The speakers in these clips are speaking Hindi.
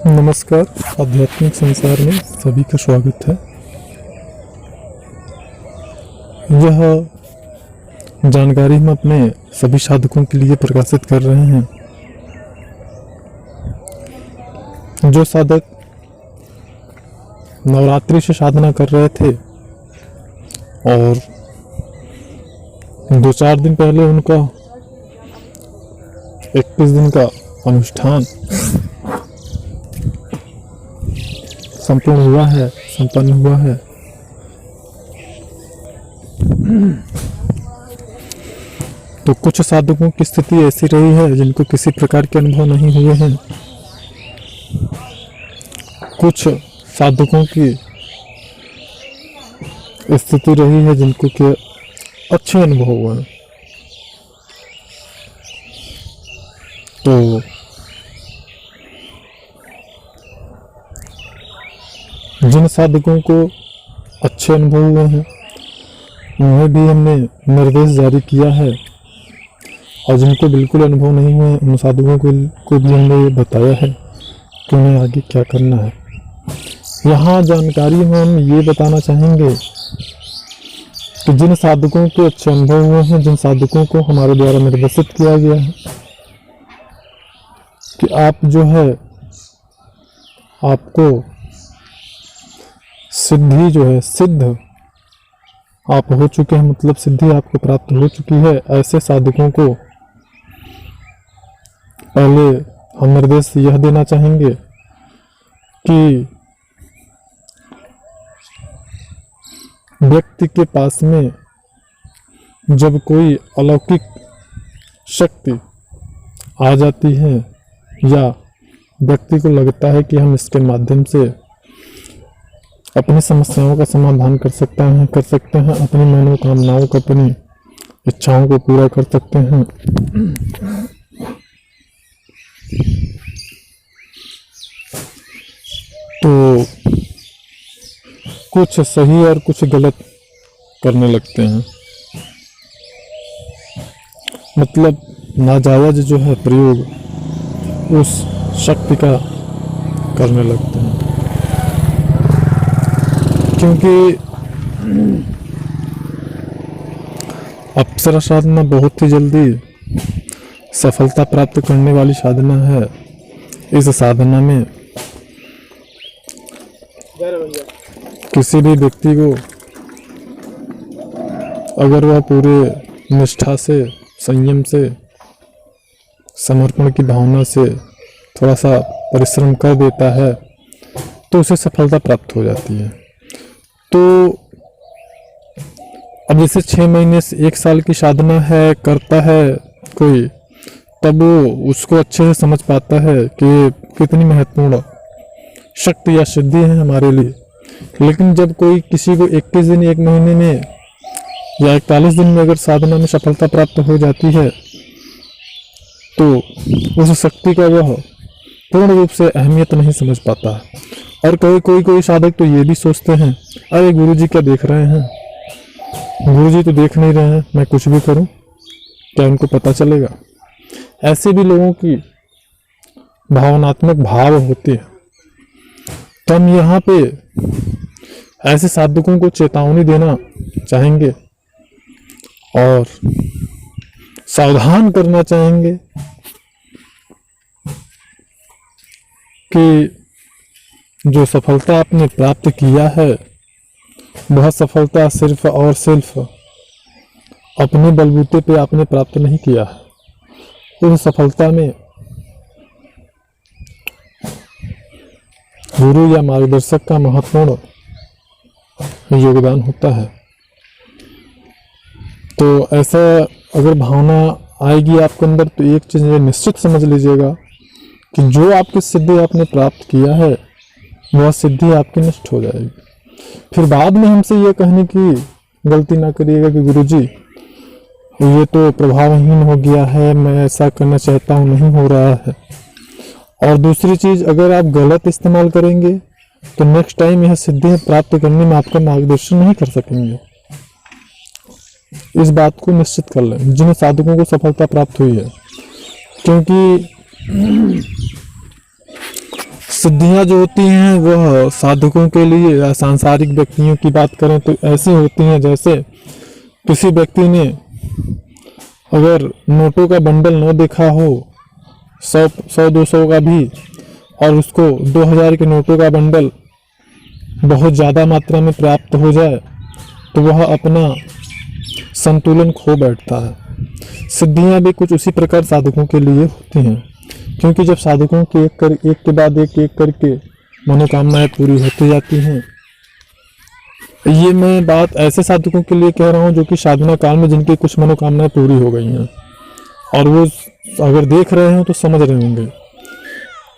नमस्कार। आध्यात्मिक संसार में सभी का स्वागत है। यह जानकारी हम अपने सभी साधकों के लिए प्रकाशित कर रहे हैं। जो साधक नवरात्रि से साधना कर रहे थे और 2-4 दिन पहले उनका 21 दिन का अनुष्ठान संपन्न हुआ है। तो कुछ साधकों की स्थिति ऐसी रही है जिनको किसी प्रकार के अनुभव नहीं हुए हैं। कुछ साधकों की स्थिति रही है जिनको के अच्छे अनुभव हुए हैं। तो जिन साधकों को अच्छे अनुभव हुए हैं उन्हें भी हमने निर्देश जारी किया है, और जिनको बिल्कुल अनुभव नहीं हुए उन साधकों को भी हमने ये बताया है कि उन्हें आगे क्या करना है। यहाँ जानकारी में हम ये बताना चाहेंगे कि जिन साधकों के अच्छे अनुभव हुए हैं, जिन साधकों को हमारे द्वारा निर्देशित किया गया है कि आप जो है आपको सिद्धि जो है सिद्ध आप हो चुके हैं, मतलब सिद्धि आपको प्राप्त हो चुकी है, ऐसे साधकों को पहले हम निर्देश यह देना चाहेंगे कि व्यक्ति के पास में जब कोई अलौकिक शक्ति आ जाती है या व्यक्ति को लगता है कि हम इसके माध्यम से अपनी समस्याओं का समाधान कर सकते हैं, अपनी मनोकामनाओं को, अपनी इच्छाओं को पूरा कर सकते हैं, तो कुछ सही और कुछ गलत करने लगते हैं। मतलब नाजायज जो है प्रयोग उस शक्ति का करने लगते हैं, क्योंकि अप्सरा साधना बहुत ही जल्दी सफलता प्राप्त करने वाली साधना है। इस साधना में किसी भी व्यक्ति को अगर वह पूरे निष्ठा से, संयम से, समर्पण की भावना से थोड़ा सा परिश्रम कर देता है तो उसे सफलता प्राप्त हो जाती है। तो अब जैसे 6 महीने से 1 साल की साधना है करता है कोई, तब वो उसको अच्छे से समझ पाता है कि कितनी महत्वपूर्ण शक्ति या सिद्धि है हमारे लिए। लेकिन जब कोई किसी को 21 दिन, 1 महीने में या 41 दिन में अगर साधना में सफलता प्राप्त हो जाती है तो उस शक्ति का वह पूर्ण रूप से अहमियत नहीं समझ पाता। और कोई साधक तो ये भी सोचते हैं, अरे गुरुजी क्या देख रहे हैं, गुरुजी तो देख नहीं रहे हैं, मैं कुछ भी करूं क्या उनको पता चलेगा। ऐसे भी लोगों की भावनात्मक भाव होती है। तो हम यहाँ पे ऐसे साधकों को चेतावनी देना चाहेंगे और सावधान करना चाहेंगे कि जो सफलता आपने प्राप्त किया है वह सफलता सिर्फ और सिर्फ अपने बलबूते पे आपने प्राप्त नहीं किया है। उस सफलता में गुरु या मार्गदर्शक का महत्वपूर्ण योगदान होता है। तो ऐसा अगर भावना आएगी आपके अंदर तो एक चीज निश्चित समझ लीजिएगा कि जो आपकी सिद्धि आपने प्राप्त किया है वह सिद्धि आपकी नष्ट हो जाएगी। फिर बाद में हमसे यह कहने की गलती ना करिएगा कि गुरुजी ये तो प्रभावहीन हो गया है, मैं ऐसा करना चाहता हूँ नहीं हो रहा है। और दूसरी चीज, अगर आप गलत इस्तेमाल करेंगे तो नेक्स्ट टाइम यह सिद्धि प्राप्त करने में आपका मार्गदर्शन नहीं कर सकेंगे। इस बात को निश्चित कर लें जिन साधकों को सफलता प्राप्त हुई है, क्योंकि सिद्धियां जो होती हैं वह साधकों के लिए या सांसारिक व्यक्तियों की बात करें तो ऐसी होती हैं जैसे किसी व्यक्ति ने अगर नोटों का बंडल न देखा हो 100-200 का भी, और उसको 2000 के नोटों का बंडल बहुत ज़्यादा मात्रा में प्राप्त हो जाए तो वह अपना संतुलन खो बैठता है। सिद्धियां भी कुछ उसी प्रकार साधकों के लिए होती हैं, क्योंकि जब साधकों की एक के बाद एक करके मनोकामनाएं पूरी होती जाती हैं। ये मैं बात ऐसे साधकों के लिए कह रहा हूँ जो कि साधना काल में जिनकी कुछ मनोकामनाएं पूरी हो गई हैं, और वो अगर देख रहे हो तो समझ रहे होंगे।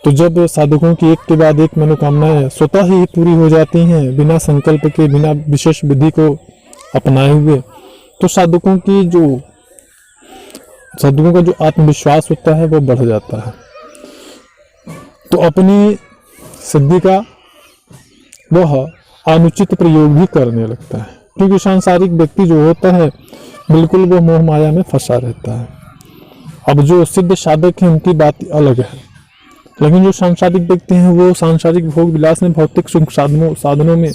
तो जब साधकों की एक के बाद एक मनोकामनाएं स्वतः ही पूरी हो जाती हैं बिना संकल्प के, बिना विशेष विधि को अपनाए हुए, तो साधकों का जो आत्मविश्वास होता है वो बढ़ जाता है। तो अपनी सिद्धि का वह अनुचित प्रयोग भी करने लगता है, क्योंकि सांसारिक व्यक्ति जो होता है बिल्कुल वो मोह माया में फंसा रहता है। अब जो सिद्ध साधक हैं उनकी बात अलग है, लेकिन जो सांसारिक व्यक्ति हैं वो सांसारिक भोग विलास में, भौतिक सुख साधनों में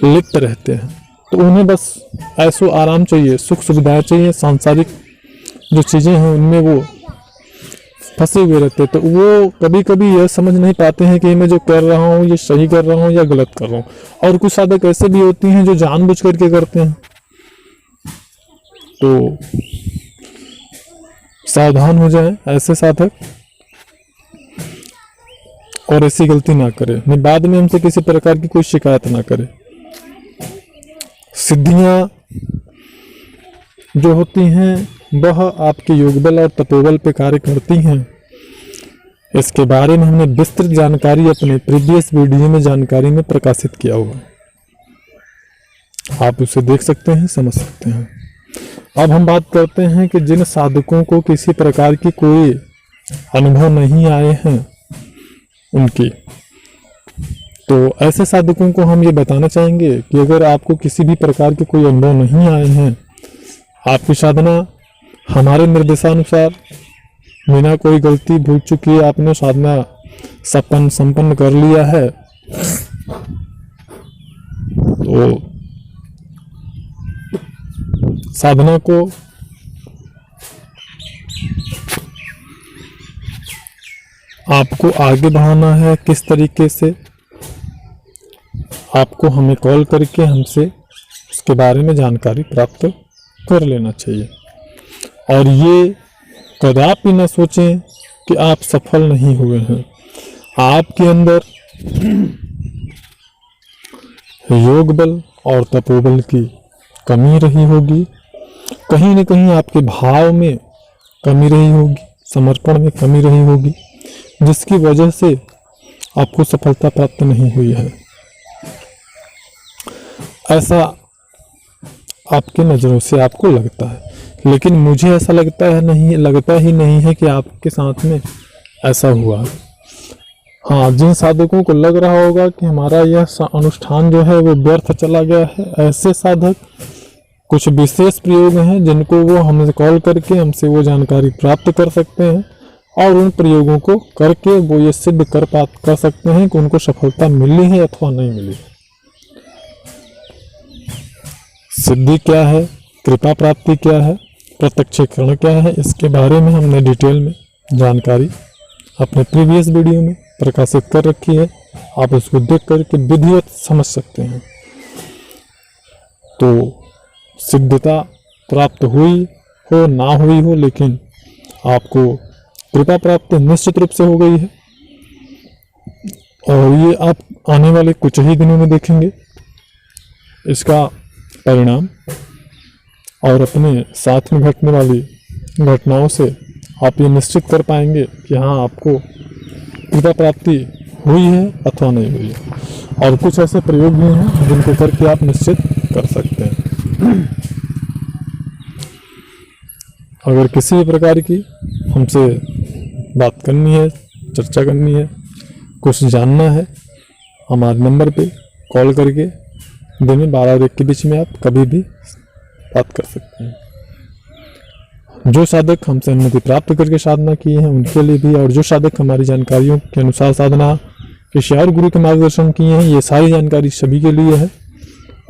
लिप्त रहते हैं। तो उन्हें बस ऐसो आराम चाहिए, सुख सुविधाएं चाहिए, सांसारिक जो चीज़ें हैं उनमें वो फंसे हुए रहते हैं। तो वो कभी कभी यह समझ नहीं पाते हैं कि मैं जो कर रहा हूँ ये सही कर रहा हूँ या गलत कर रहा हूँ। और कुछ साधक ऐसे भी होती हैं जो जानबूझ करके करते हैं। तो सावधान हो जाएं ऐसे साधक, और ऐसी गलती ना करें, नहीं बाद में हमसे किसी प्रकार की कोई शिकायत ना करें। सिद्धियां जो होती हैं वह आपके योगबल और तपोबल पे कार्य करती हैं। इसके बारे में हमने विस्तृत जानकारी अपने प्रीवियस वीडियो में जानकारी में प्रकाशित किया हुआ है, आप उसे देख सकते हैं, समझ सकते हैं। अब हम बात करते हैं कि जिन साधकों को किसी प्रकार की कोई अनुभव नहीं आए हैं उनकी, तो ऐसे साधकों को हम ये बताना चाहेंगे कि अगर आपको किसी भी प्रकार के कोई अनुभव नहीं आए हैं, आपकी साधना हमारे निर्देशानुसार बिना कोई गलती भूल चुकी है, आपने साधना संपन्न कर लिया है, तो साधना को आपको आगे बढ़ाना है। किस तरीके से, आपको हमें कॉल करके हमसे उसके बारे में जानकारी प्राप्त कर लेना चाहिए। और ये कदापि न सोचें कि आप सफल नहीं हुए हैं। आपके अंदर योग बल और तपोबल की कमी रही होगी, कहीं न कहीं आपके भाव में कमी रही होगी, समर्पण में कमी रही होगी, जिसकी वजह से आपको सफलता प्राप्त नहीं हुई है। ऐसा आपकी नज़रों से आपको लगता है, लेकिन मुझे ऐसा लगता ही नहीं है कि आपके साथ में ऐसा हुआ। हाँ, जिन साधकों को लग रहा होगा कि हमारा यह अनुष्ठान जो है वो व्यर्थ चला गया है, ऐसे साधक कुछ विशेष प्रयोग हैं जिनको वो हमसे कॉल करके हमसे वो जानकारी प्राप्त कर सकते हैं, और उन प्रयोगों को करके वो ये सिद्ध कर सकते हैं कि उनको सफलता मिली है अथवा नहीं मिली। सिद्धि क्या है, कृपा प्राप्ति क्या है, प्रत्यक्षीकरण क्या है, इसके बारे में हमने डिटेल में जानकारी अपने प्रीवियस वीडियो में प्रकाशित कर रखी है। आप उसको देख करके विधिवत समझ सकते हैं। तो सिद्धता प्राप्त हुई हो ना हुई हो, लेकिन आपको कृपा प्राप्त निश्चित रूप से हो गई है, और ये आप आने वाले कुछ ही दिनों में देखेंगे इसका परिणाम। और अपने साथ में घटने वाली घटनाओं से आप ये निश्चित कर पाएंगे कि हाँ, आपको कृपा प्राप्ति हुई है अथवा नहीं हुई है। और कुछ ऐसे प्रयोग भी हैं जिनको करके आप निश्चित कर सकते हैं। अगर किसी भी प्रकार की हमसे बात करनी है, चर्चा करनी है, कुछ जानना है, हमारे नंबर पे कॉल करके दिन में 12 और 1 के बीच में आप कभी भी बात कर सकते हैं। जो साधक हमसे अनुमति प्राप्त करके साधना किए हैं उनके लिए भी, और जो साधक हमारी जानकारियों के अनुसार साधना किसी और गुरु के मार्गदर्शन किए हैं। ये सारी जानकारी सभी के लिए है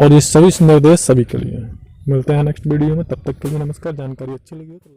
और ये सभी निर्देश सभी के लिए है। मिलते हैं नेक्स्ट वीडियो में, तब तक के लिए नमस्कार। जानकारी अच्छी लगी हो तो